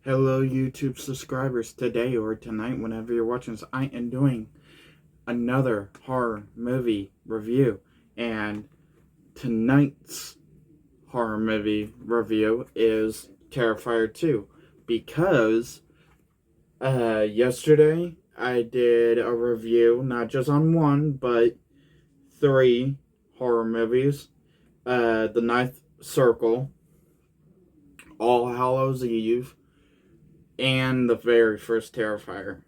Hello, YouTube subscribers. Today or tonight, whenever you're watching this, I am doing another horror movie review. And tonight's horror movie review is Terrifier 2. Because yesterday I did a review, not just on one, but three horror movies. The Ninth Circle, All Hallows Eve, and the very first Terrifier.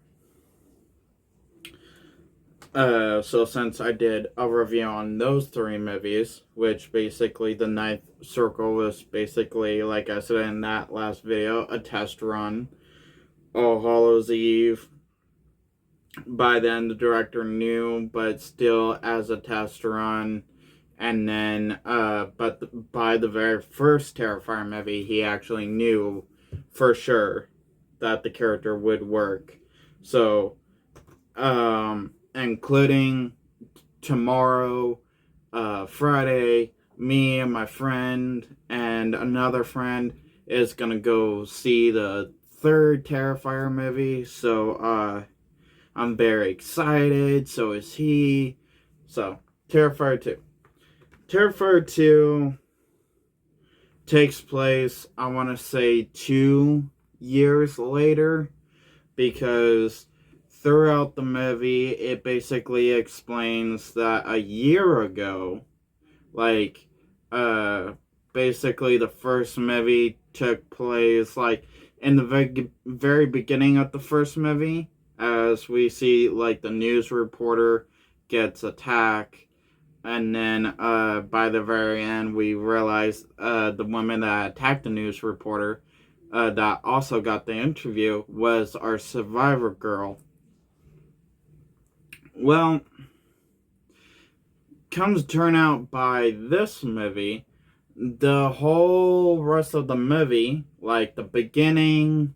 So since I did a review on those three movies, which basically the Ninth Circle was basically, like I said in that last video, a test run. All Hallows Eve, by then the director knew, but still as a test run. And then, but by the very first Terrifier movie, he actually knew for sure that the character would work. So, including tomorrow, Friday, me and my friend and another friend is gonna go see the third Terrifier movie. So, I'm very excited. So is he. So, Terrifier 2. Terrifier 2 takes place, I want to say, 2 years later, because throughout the movie, it basically explains that a year ago, like, basically the first movie took place, like, in the very beginning of the first movie, as we see, like, the news reporter gets attacked, and then, by the very end, we realize, the woman that attacked the news reporter, that also got the interview, was our survivor girl. Well, comes to turn out by this movie, the whole rest of the movie, like the beginning,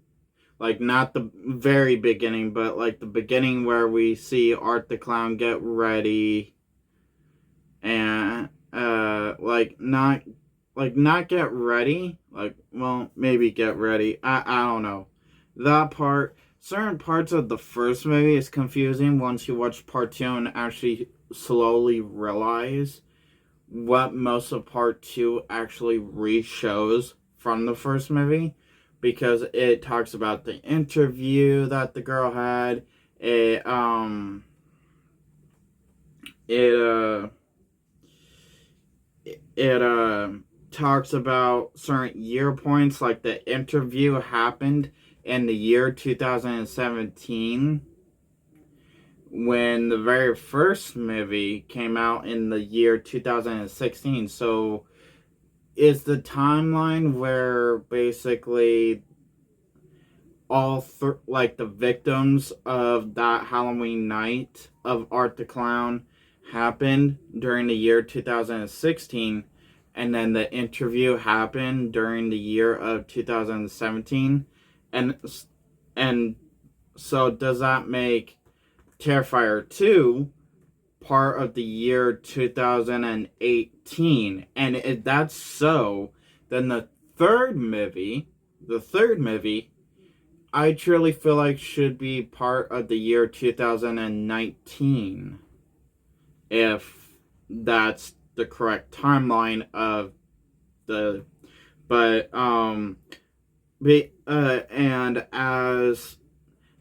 like not the very beginning, but like the beginning where we see Art the Clown get ready, and not get ready, like, well, maybe get ready, I don't know, that part. Certain parts of the first movie is confusing once you watch part 2 and actually slowly realize what most of part 2 actually re-shows from the first movie, because it talks about the interview that the girl had. It talks about certain year points, like the interview happened in the year 2017, when the very first movie came out in the year 2016. So it's the timeline where basically like the victims of that Halloween night of Art the Clown happened during the year 2016, and then the interview happened during the year of 2017. And so does that make Terrifier 2 part of the year 2018? And if that's so, then the third movie, I truly feel like should be part of the year 2019, if that's the correct timeline of the. But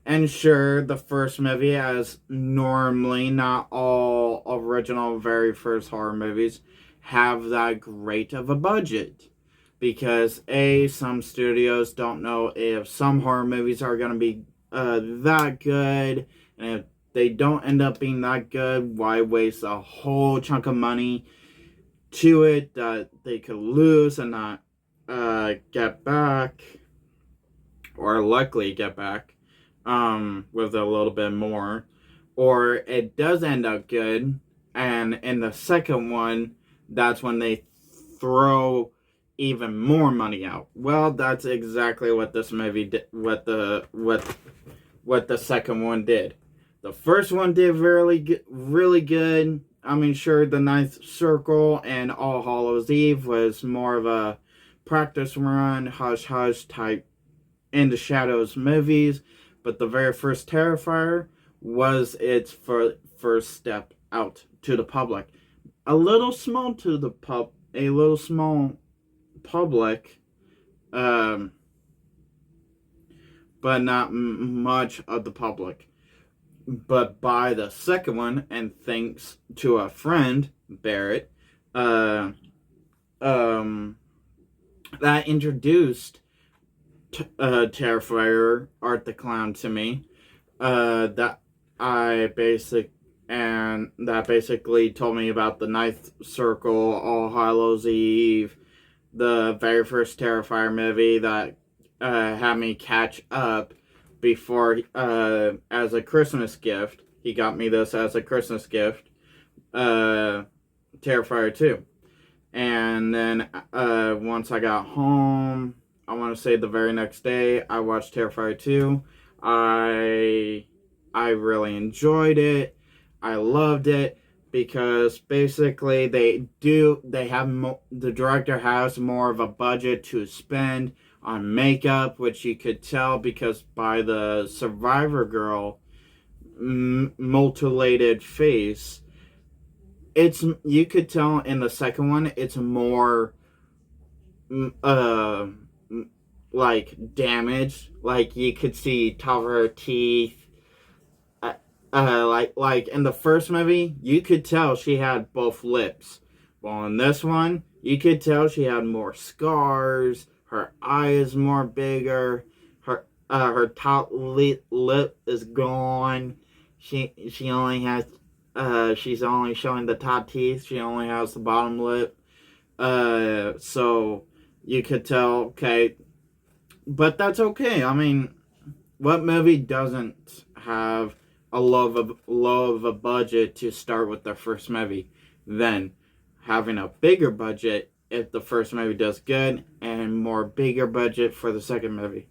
and sure, the first movie, as normally not all original very first horror movies have that great of a budget, because some studios don't know if some horror movies are going to be that good, and if they don't end up being that good, why waste a whole chunk of money to it that they could lose and not get back, or likely get back, with a little bit more, or it does end up good, and in the second one, that's when they throw even more money out. Well, that's exactly what this movie did. What the second one did. The first one did really good. I mean, sure, the Ninth Circle and All Hallows Eve was more of a practice run, hush hush type In the Shadows movies, but the very first Terrifier was its first step out to the public. A little small to the a little small public, um, but not much of the public. But by the second one, and thanks to a friend, Barrett, uh, um, that introduced Terrifier, Art the Clown to me. That I basic and that basically told me about the Ninth Circle, All Hallows Eve, the very first Terrifier movie that had me catch up before as a Christmas gift. He got me this as a Christmas gift, Terrifier 2. And then once I got home, I want to say the very next day, I watched Terrifier 2. I really enjoyed it. I loved it because basically the director has more of a budget to spend on makeup, which you could tell because by the survivor girl mutilated face, you could tell in the second one it's more like damaged. Like you could see top of her teeth. Like in the first movie, you could tell she had both lips. Well, in this one, you could tell she had more scars. Her eye is more bigger. Her top lip is gone. She only has she's only showing the top teeth. She only has the bottom lip. So you could tell, okay, but that's okay. I mean, what movie doesn't have a low of a budget to start with their first movie? Then having a bigger budget if the first movie does good, and more bigger budget for the second movie.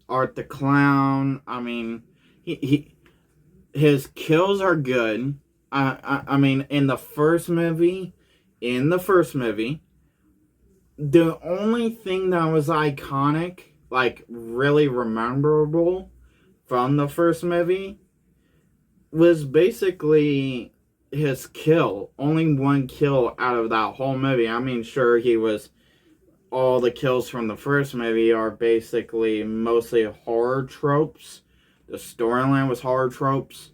Art the Clown. I mean, his kills are good. I mean, in the first movie, the only thing that was iconic, like really memorable from the first movie, was basically his kill. Only one kill out of that whole movie. I mean, sure, all the kills from the first movie are basically mostly horror tropes. The storyline was horror tropes.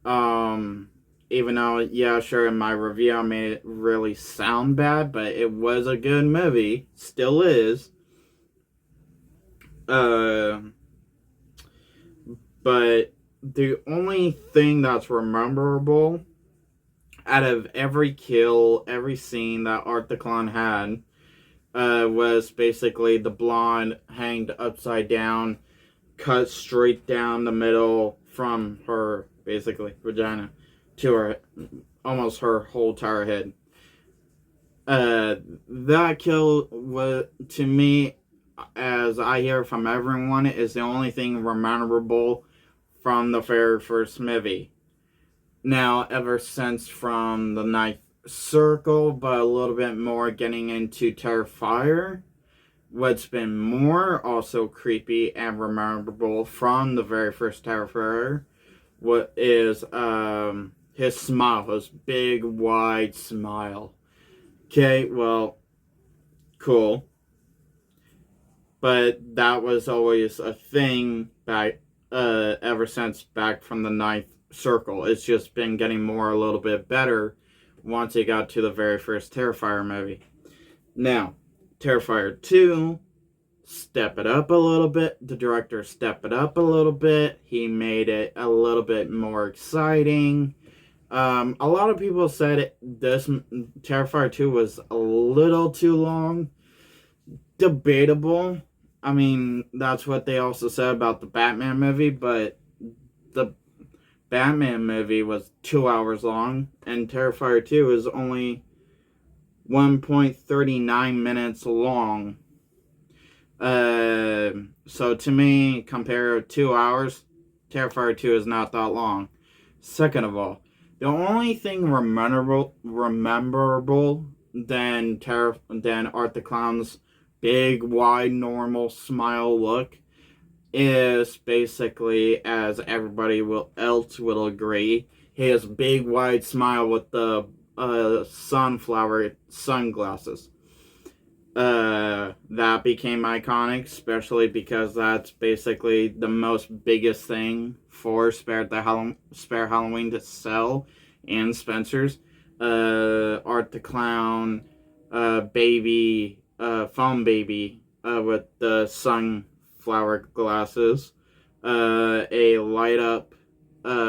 Even though, yeah, sure, in my review I made it really sound bad, but it was a good movie. Still is. But the only thing that's memorable out of every kill, every scene that Art the Clown had, was basically the blonde hanged upside down, cut straight down the middle from her, basically, vagina to her, almost her whole entire head. That kill was, to me, as I hear from everyone, is the only thing memorable from the very first movie. Now, ever since from the Ninth Circle, but a little bit more getting into Terrifier, what's been more also creepy and memorable from the very first Terrifier, what is his smile, his big wide smile. Okay, well, cool. But that was always a thing back ever since back from the Ninth Circle. It's just been getting a little bit better once it got to the very first Terrifier movie. Now, Terrifier 2, step it up a little bit. The director stepped it up a little bit. He made it a little bit more exciting. A lot of people said this Terrifier 2 was a little too long. Debatable. I mean, that's what they also said about the Batman movie, but the Batman movie was 2 hours long, and Terrifier 2 is only 1.39 minutes long. So to me, compared to 2 hours, Terrifier 2 is not that long. Second of all, the only thing rememberable than Art the Clown's big, wide, normal smile look is basically, as else will agree, his big, wide smile with the sunflower sunglasses. That became iconic, especially because that's basically the most biggest thing for Spare Halloween to sell in Spencer's. Art the Clown, Foam Baby, with the sunflower glasses, a light up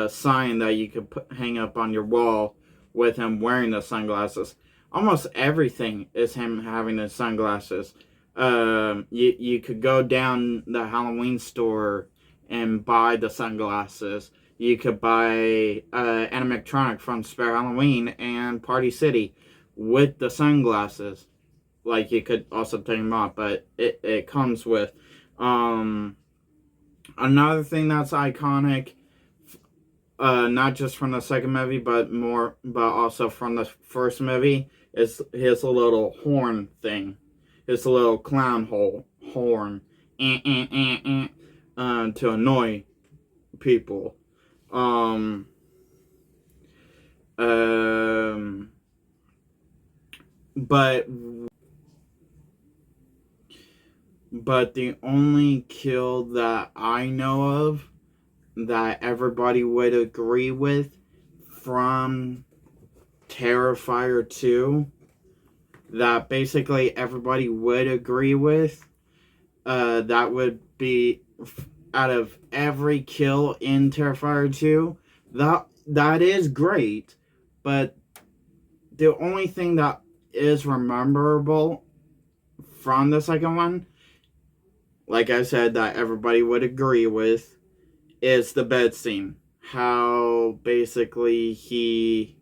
sign that you could hang up on your wall with him wearing the sunglasses. Almost everything is him having the sunglasses. You could go down the Halloween store and buy the sunglasses. You could buy animatronic from Spare Halloween and Party City with the sunglasses. Like, you could also take them off, but it comes with. Another thing that's iconic, not just from the second movie, but also from the first movie, is his little horn thing, his little clown horn, to annoy people. Um, but the only kill that I know of that everybody would agree with from Terrifier 2, that basically everybody would agree with, that would be, out of every kill in Terrifier 2, that is great, but the only thing that is rememberable from the second one, like I said, that everybody would agree with, is the bed scene. How basically he,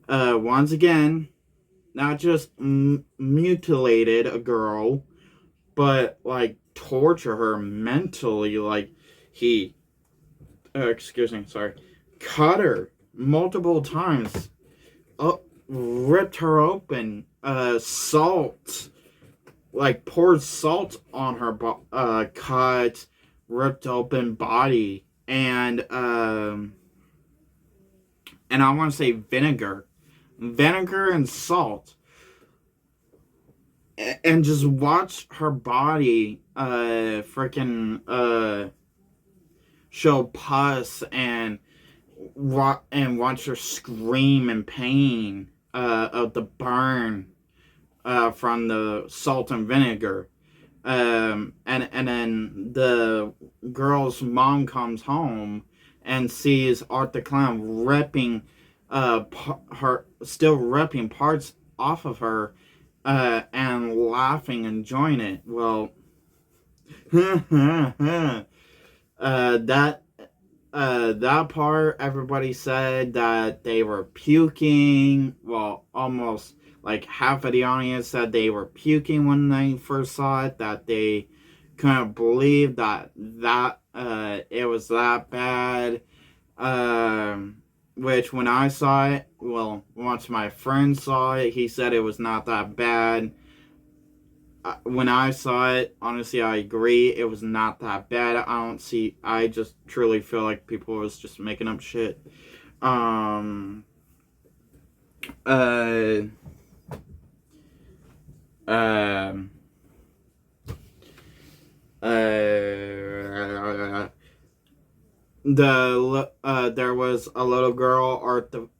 once again, not just mutilated a girl, but like torture her mentally. Like, he, cut her multiple times, ripped her open, salt, like poured salt on her cut, ripped open body, and I want to say vinegar and salt, and just watch her body show pus, and watch her scream in pain of the burn from the salt and vinegar. And then the girl's mom comes home and sees Art the Clown ripping parts off of her, and laughing and enjoying it. Well, that part, everybody said that they were puking. Well, almost like half of the audience said they were puking when they first saw it, that they couldn't believe that it was that bad. Which, when I saw it, well, once my friend saw it, he said it was not that bad. When I saw it, honestly, I agree, it was not that bad. I just truly feel like people was just making up shit. Um, uh, um, there was a little girl,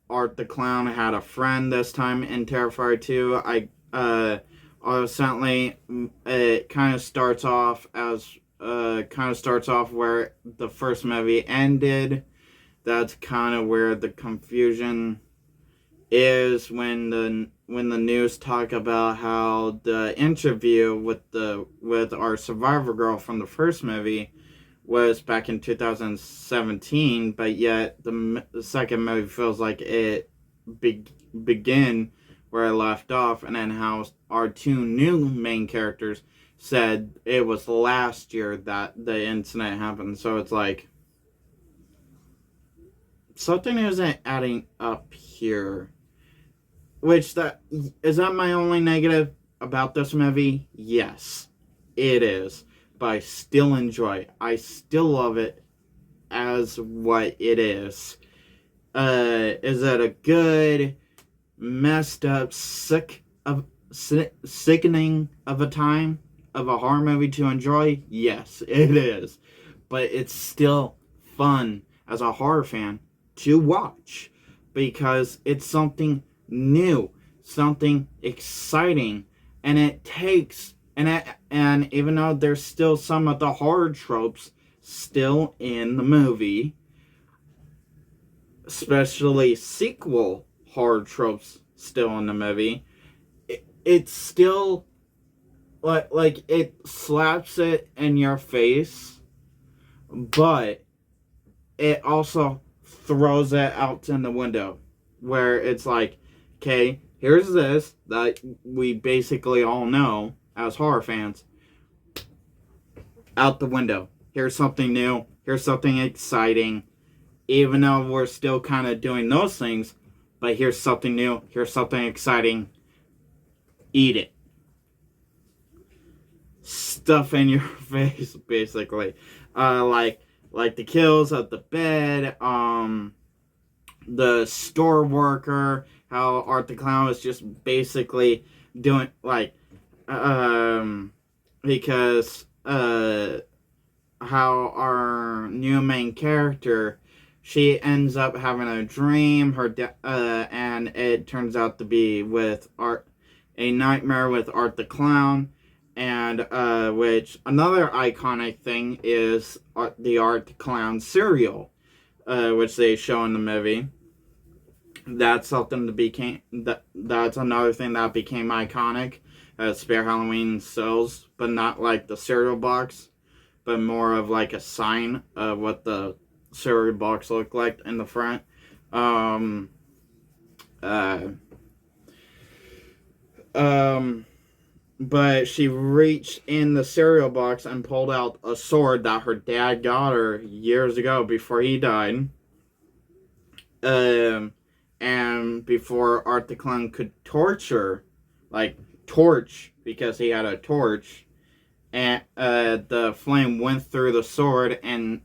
Art the Clown had a friend this time in Terrifier 2. Recently, it kind of starts off where the first movie ended. That's kind of where the confusion is, when the news talk about how the interview with our survivor girl from the first movie was back in 2017, but yet the second movie feels like it begin where I left off, and then how our two new main characters said it was last year that the incident happened. So it's like, something isn't adding up here. which that is that my only negative about this movie? Yes, it is. But I still enjoy it. I still love it as what it is. Is it a good, messed up, sickening of a time of a horror movie to enjoy? Yes, it is. But it's still fun as a horror fan to watch because it's something new, something exciting, and it takes and even though there's still some of the horror tropes still in the movie, especially sequel horror tropes still in the movie, it's still like it slaps it in your face, but it also throws it out in the window where it's like, okay, here's this that we basically all know as horror fans, out the window. Here's something new, here's something exciting, even though we're still kind of doing those things, but here's something new, here's something exciting, eat it. Stuff in your face, basically. Like the kills at the bed, the store worker, how Art the Clown was just basically doing like, because how our new main character, she ends up having a dream, and it turns out to be with Art, a nightmare with Art the Clown, and which another iconic thing is the Art the Clown cereal, which they show in the movie. That's something that's another thing that became iconic. Spare Halloween sells, but not like the cereal box, but more of like a sign of what the cereal box looked like in the front. Um, uh, but she reached in the cereal box and pulled out a sword that her dad got her years ago before he died. And before Art the Clown could torch, because he had a torch, and the flame went through the sword and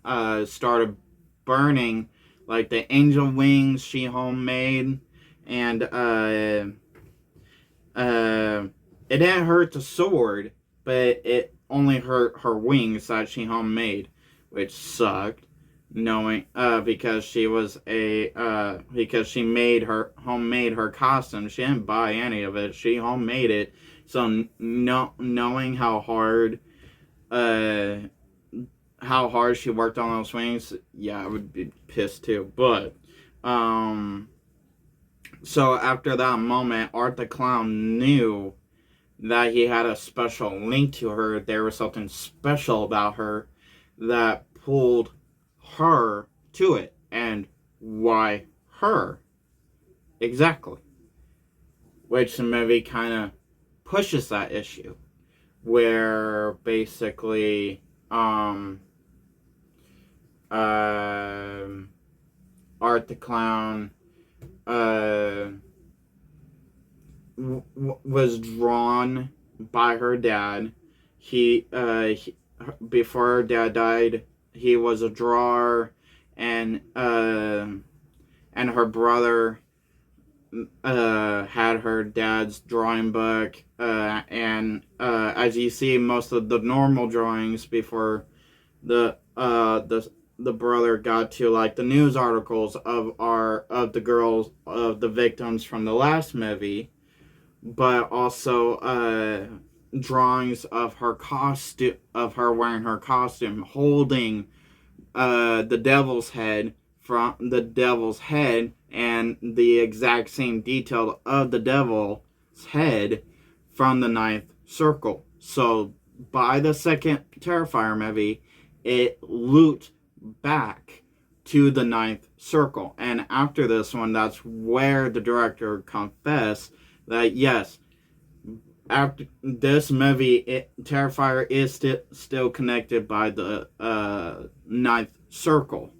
started burning, like the angel wings she homemade, and it didn't hurt the sword, but it only hurt her wings that she homemade, which sucked. Knowing, because she was because she homemade her costume. She didn't buy any of it. She homemade it. So knowing how hard she worked on those wings, yeah, I would be pissed too. But so after that moment, Art the Clown knew that he had a special link to her. There was something special about her that pulled her to it. And why her? Exactly. Which the movie kind of pushes that issue, where basically Art the Clown was drawn by her dad. He before her dad died, he was a drawer, and her brother had her dad's drawing book, and as you see, most of the normal drawings before the brother got to like the news articles of the victims from the last movie, but also drawings of her costume, of her wearing her costume, holding the devil's head, and the exact same detail of the devil's head from the ninth circle. So by the second Terrifier movie, it looped back to the ninth circle. And after this one, that's where the director confessed that yes, after this movie, Terrifier is still connected by the ninth circle.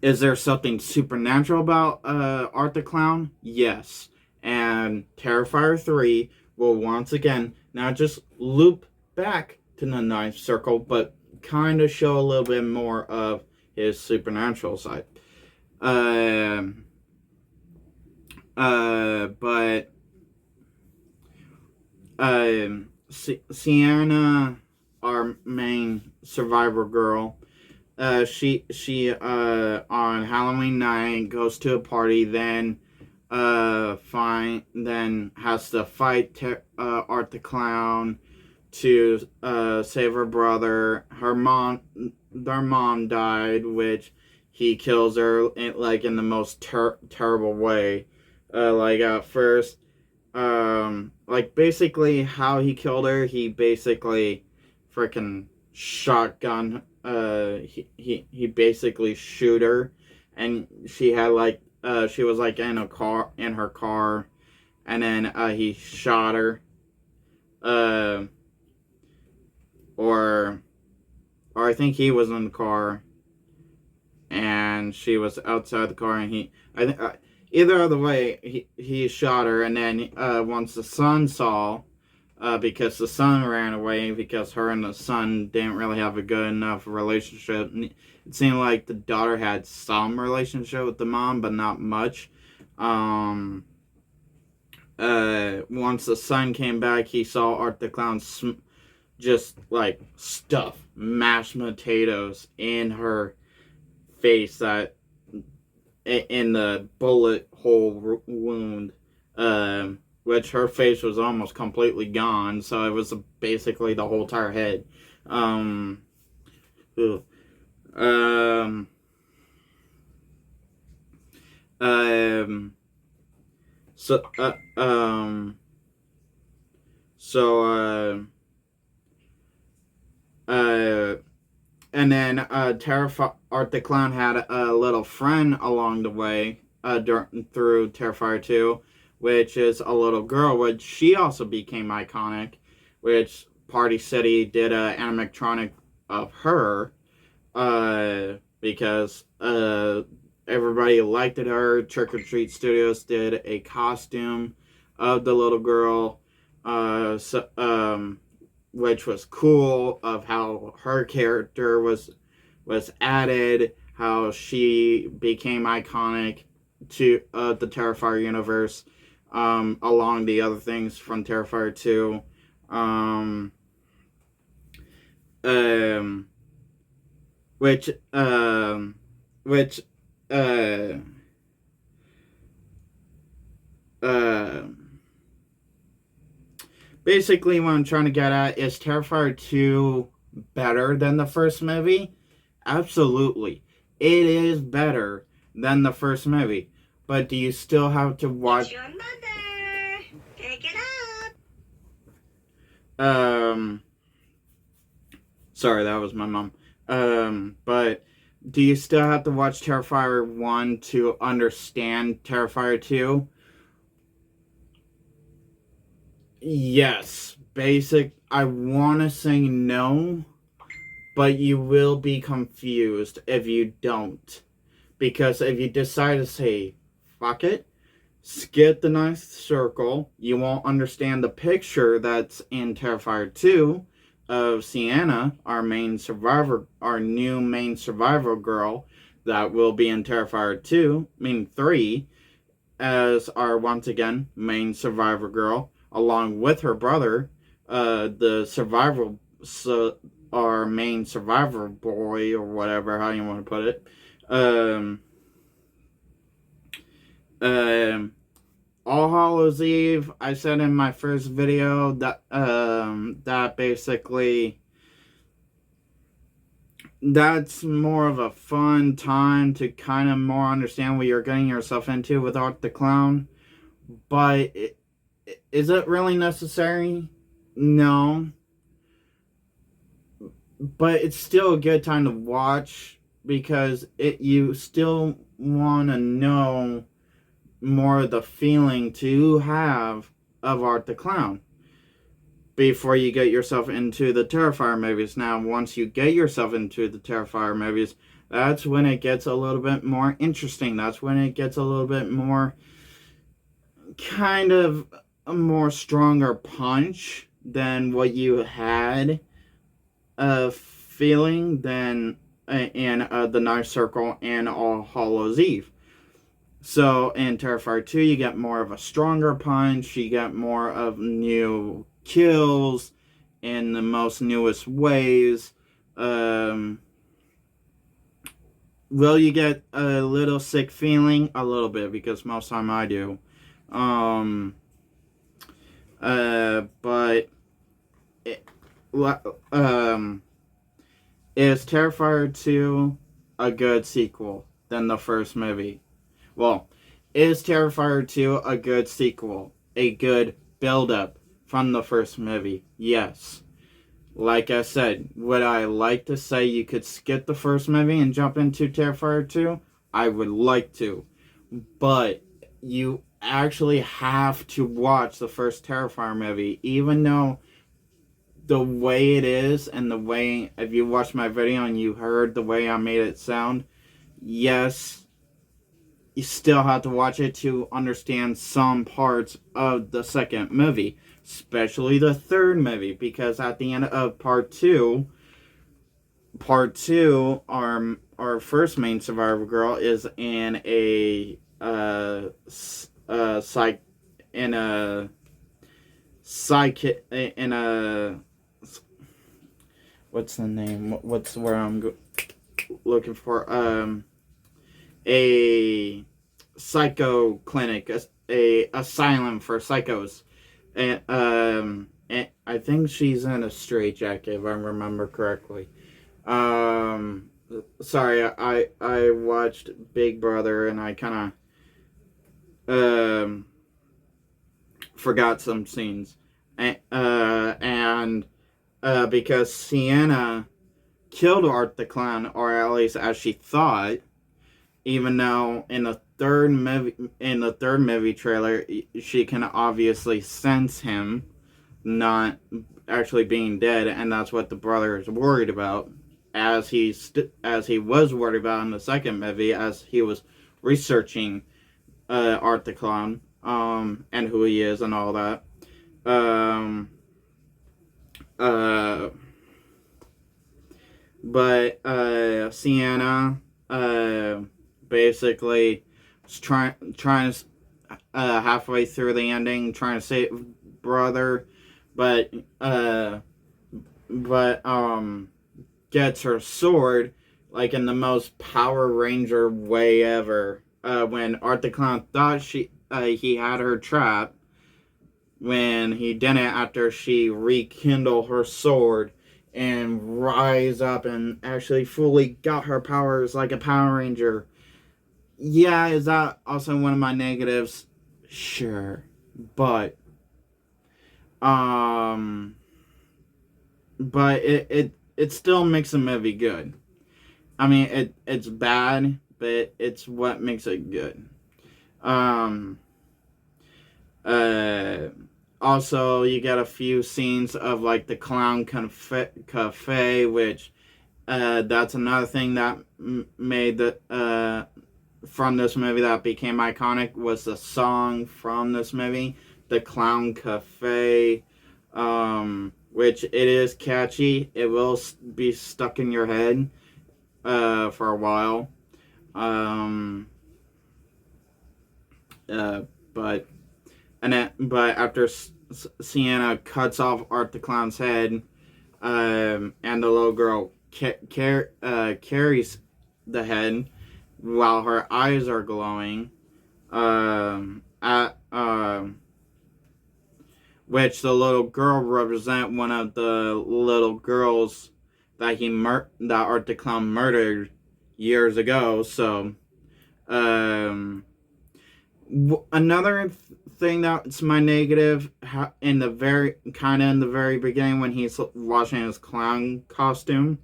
Is there something supernatural about Art the Clown? Yes. And Terrifier 3 will once again not just loop back to the ninth circle, but kind of show a little bit more of his supernatural side. But Sienna, our main survivor girl, she on Halloween night goes to a party, then then has to fight Art the Clown to save her brother. Their mom died, which he kills her in the most terrible way. At first, basically how he killed her, he basically freaking shotgun. He basically shoot her, and she had she was in her car, and then he shot her. Or I think he was in the car, and she was outside the car, and either other way, he shot her, and then once the son saw, because the son ran away because her and the son didn't really have a good enough relationship. It seemed like the daughter had some relationship with the mom, but not much. Once the son came back, he saw Art the Clown just stuff mashed potatoes in her face, that in the bullet hole wound, which her face was almost completely gone, so it was basically the whole entire head. And then Art the Clown had a little friend along the way through Terrifier 2, which is a little girl, which she also became iconic, which Party City did an animatronic of her because everybody liked her. Trick or Treat Studios did a costume of the little girl, which was cool, of how her character was added, how she became iconic to the Terrifier universe, along the other things from Terrifier 2. Basically, what I'm trying to get at is Terrifier 2 better than the first movie? Absolutely. It is better than the first movie. But do you still have to watch... It's your mother! Take it up! Sorry, that was my mom. But do you still have to watch Terrifier 1 to understand Terrifier 2? Yes. I want to say no, but you will be confused if you don't. Because if you decide to say, fuck it, skip the ninth circle, you won't understand the picture that's in Terrifier 2 of Sienna, our new main survivor girl, that will be in Terrifier 3, as our, once again, main survivor girl, along with her brother, our main survivor boy, or whatever, how you want to put it. All Hallows Eve, I said in my first video that basically that's more of a fun time to kind of more understand what you're getting yourself into with Art the Clown. But is it really necessary? No. But it's still a good time to watch, because you still want to know more of the feeling to have of Art the Clown before you get yourself into the Terrifier movies. Now, once you get yourself into the Terrifier movies, That's when it gets a little bit more interesting. That's when it gets a little bit more kind of a more stronger punch than what you had feeling than in the Knife Circle and All Hallows Eve. So in Terrifier 2, you get more of a stronger punch, you get more of new kills in the most newest ways. Will you get a little sick feeling? A little bit, because most time I do. Um, but it, um, is Terrifier 2 a good sequel than the first movie? Well, is Terrifier 2 a good sequel? A good build-up from the first movie? Yes. Like I said, would I like to say you could skip the first movie and jump into Terrifier 2? I would like to. But you actually have to watch the first Terrifier movie, even though the way it is and the way, if you watched my video and you heard the way I made it sound, yes, you still have to watch it to understand some parts of the second movie, especially the third movie, because at the end of part two, our first main survivor girl is in a psych in a psychic in a what's the name? What's where I'm looking for? A psycho clinic, a asylum for psychos, and I think she's in a straitjacket if I remember correctly. Um, Sorry, I watched Big Brother and I kind of forgot some scenes, and because Sienna killed Art the Clown, or at least as she thought, even though in the third movie trailer she can obviously sense him not actually being dead, and that's what the brother is worried about, as as he was worried about in the second movie, as he was researching Art the Clown, and who he is and all that. Um, uh, but Sienna basically was trying to halfway through the ending trying to save brother, but gets her sword like in the most Power Ranger way ever. When Art the Clown thought he had her trapped, when he didn't, after she rekindled her sword and rise up and actually fully got her powers like a Power Ranger. Yeah, is that also one of my negatives? Sure. But um it still makes the movie good. I mean it's bad, but it's what makes it good. Um uh Also, you get a few scenes of like the clown cafe, which that's another thing that made the from this movie that became iconic, was the song from this movie, the Clown Cafe, which it is catchy. It will be stuck in your head for a while. Um, but but after Sienna cuts off Art the Clown's head, and the little girl carries the head while her eyes are glowing, at which the little girl represent one of the little girls that that Art the Clown murdered years ago. So, another thing that's my negative, in the very beginning when he's washing his clown costume,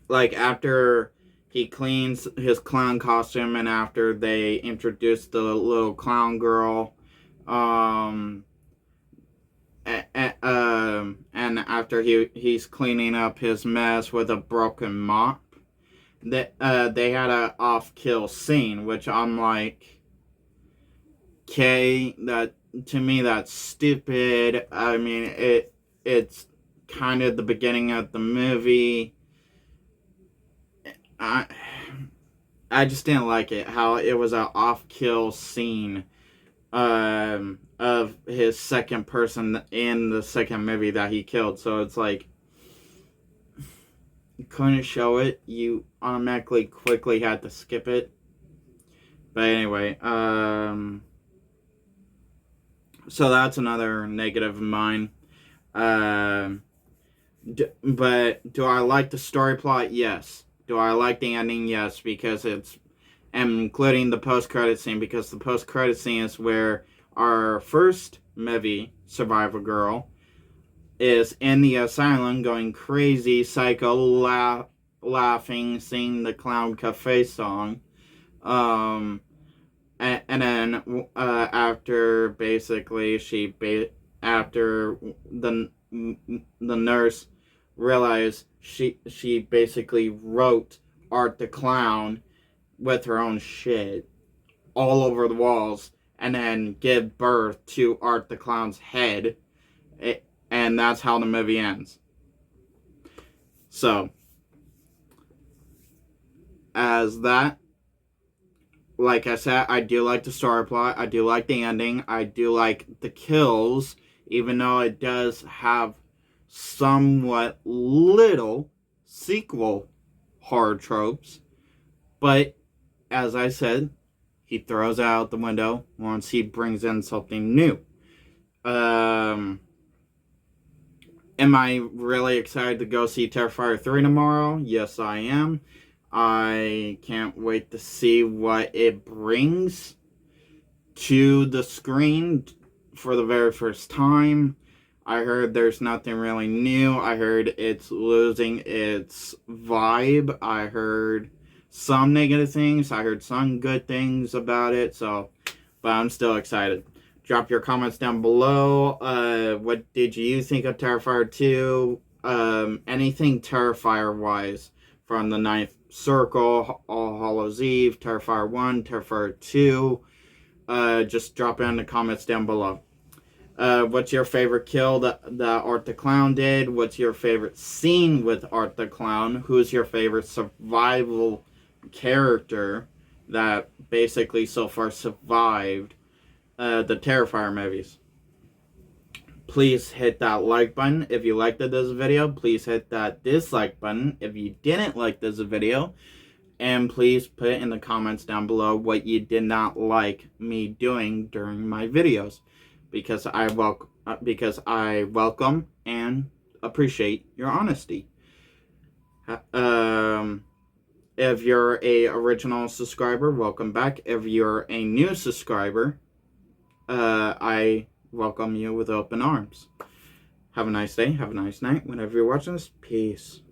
like after he cleans his clown costume and after they introduce the little clown girl, um and after he's cleaning up his mess with a broken mop, they had a off-kill scene, which I'm like, okay, that to me that's stupid. I mean, it's kind of the beginning of the movie. I I just didn't like it how it was an off-kill scene of his second person in the second movie that he killed. So it's like, you couldn't show it. You automatically quickly had to skip it. But anyway, so that's another negative of mine. But do I like the story plot? Yes. Do I like the ending? Yes, because it's, and including the post-credit scene, because the post-credit scene is where our first movie, Survivor Girl, is in the asylum going crazy, psycho, laughing, singing the Clown Cafe song. And then after basically after the nurse realized she basically wrote Art the Clown with her own shit all over the walls, and then give birth to Art the Clown's head, and that's how the movie ends. So, as that, like I said, I do like the story plot, I do like the ending, I do like the kills, even though it does have somewhat little sequel horror tropes. But, as I said, he throws out the window once he brings in something new. Am I really excited to go see Terrifier 3 tomorrow? Yes, I am. I can't wait to see what it brings to the screen for the very first time. I heard there's nothing really new. I heard it's losing its vibe. I heard some negative things. I heard some good things about it. So, but I'm still excited. Drop your comments down below. What did you think of Terrifier 2? Anything Terrifier-wise from the Ninth Circle, All Hallows Eve, Terrifier 1, Terrifier 2. Just drop it in the comments down below. What's your favorite kill that Art the Clown did? What's your favorite scene with Art the Clown? Who's your favorite survival character that basically so far survived the Terrifier movies? Please hit that like button if you liked this video. Please hit that dislike button if you didn't like this video. And please put in the comments down below what you did not like me doing during my videos. Because I welcome and appreciate your honesty. If you're a original subscriber, welcome back. If you're a new subscriber, I welcome you with open arms. Have a nice day. Have a nice night. Whenever you're watching this, peace.